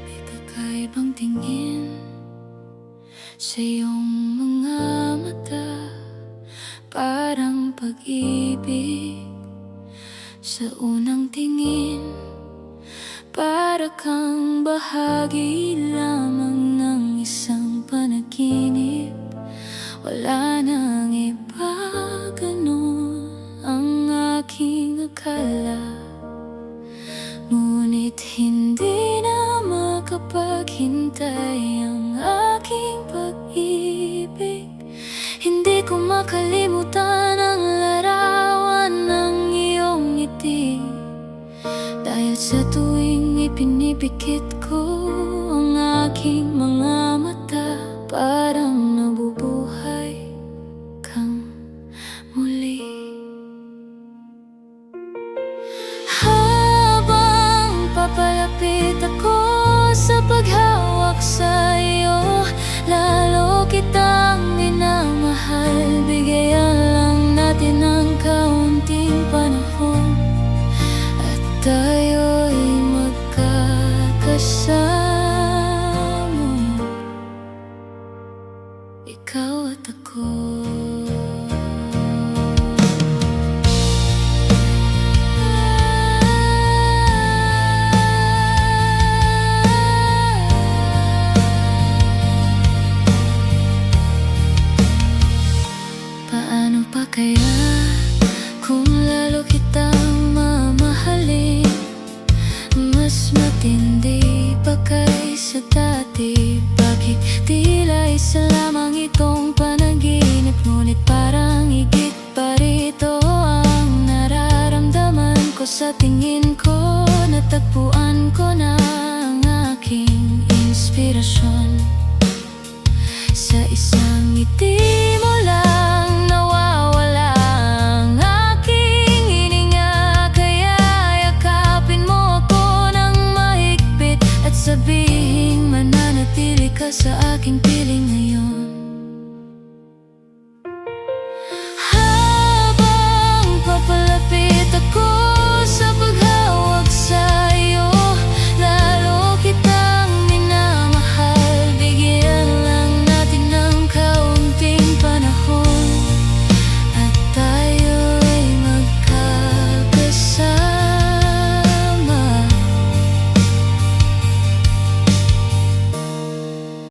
May kakaibang tingin sa iyong mga mata, parang pag-ibig sa unang tingin. Para kang bahagi lamang ng isang panaginip. Wala nang iba, ganun ang aking akala. Ngunit hindi na makapaghintay ang aking pag-ibig. Hindi ko makalimutan ang larawan ng iyong ngiti. Dahil sa tuwing ipinipikit ko ang aking mga mata, parang nabubuhay kang muli. Habang papalapit ako sa paghawak sa iyo, lalo kitang minamahal. Bigyan lang natin ng kaunting panahon at tayo'y magkakasama, ikaw at ako. Paano pa kaya kung lalo kitang mamahalin? Mas matindi pa kaysa dati. Bakit tila isa lamang itong panaginip? Ngunit parang higit pa rito ang nararamdaman ko. Sa tingin ko, natagpuan ko na ang aking inspirasyon. Sa isang ngiti mo lang nawawala ang aking hininga. Kaya yakapin mo ako ng mahigpit at sabihing mananatili ka sa aking piling ngayon.